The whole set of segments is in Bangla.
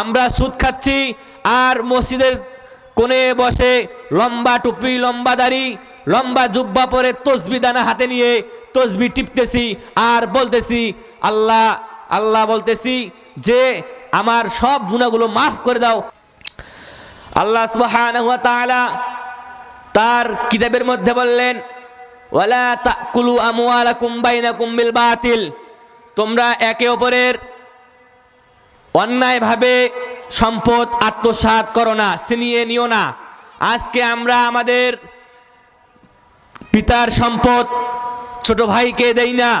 আমরা সুদ খাচ্ছি আর মসজিদের কোণে বসে লম্বা টুপি, লম্বা দাড়ি, লম্বা জুব্বা পরে তসবি দানা হাতে নিয়ে তসবি টিপতেছি আর বলতেছি আল্লাহ আল্লাহ, বলতেছি যে আমার সব গুনাহগুলো মাফ করে দাও। আল্লাহ সুবহানাহু ওয়া তাআলা তার কিতাবের মধ্যে বললেন, ওয়ালা তাকুলু আমওয়ালাকুম বাইনাকুম বিল বাতিল, তোমরা একে অপরের অন্যায়ভাবে সম্পদ আত্মসাৎ করো না, ছিনিয়ে নিও না। আজকে আমরা আমাদের পিতার সম্পদ ছোট ভাইকে দেই না,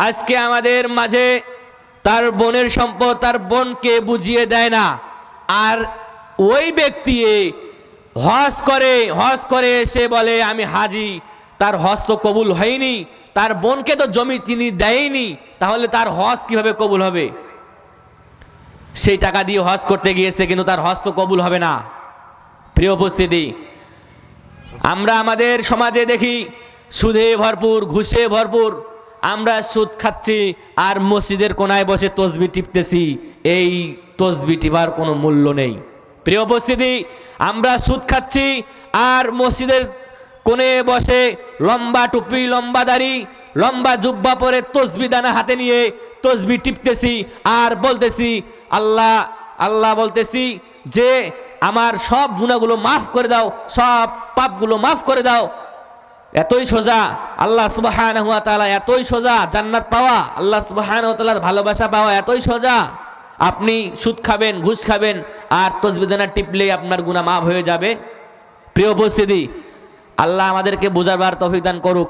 আজকে আমাদের মাঝে তার বোনের সম্পদ তার বোনকে বুঝিয়ে দেয় না। আর ওই ব্যক্তি হজ করে এসে বলে আমি হাজি, তার হজ তো কবুল হয়নি, তার বোনকে তো জমি তিনি দেয়নি, তাহলে তার হজ কিভাবে কবুল হবে? সেই টাকা দিয়ে হজ করতে গিয়েছে কিন্তু তার হজ তো কবুল হবে না। প্রিয় উপস্থিতি, আমরা আমাদের সমাজে দেখি সুদে ভরপুর, ঘুষে ভরপুর। আমরা সুদ খাচ্ছি আর মসজিদের কোনায় বসে তসবি টিপতেছি, এই তসবি টিপার কোনো মূল্য নেই। প্রিয় উপস্থিতি, আমরা সুদ খাচ্ছি আর মসজিদের কোণে বসে লম্বা টুপি, লম্বা দাড়ি, লম্বা জুব্বা পরে তসবি দানা হাতে নিয়ে তসবি টিপতেছি আর বলতেছি আল্লাহ আল্লাহ, বলতেছি যে আমার সব গুনাহগুলো মাফ করে দাও, সব পাপগুলো মাফ করে দাও। এতই সোজা আল্লাহ সুবহানাহু ওয়া তাআলা, এতই সোজা জান্নাত পাওয়া, আল্লাহ সুবহানাহু ওয়া তাআলার ভালোবাসা পাওয়া এতই সোজা। আপনি সুদ খাবেন, ঘুষ খাবেন আর তসবিহ দানা টিপলেই আপনার গুনাহ মাফ হয়ে যাবে। প্রিয় উপস্থিতি, আল্লাহ আমাদেরকে বুঝাবার তৌফিক দান করুক।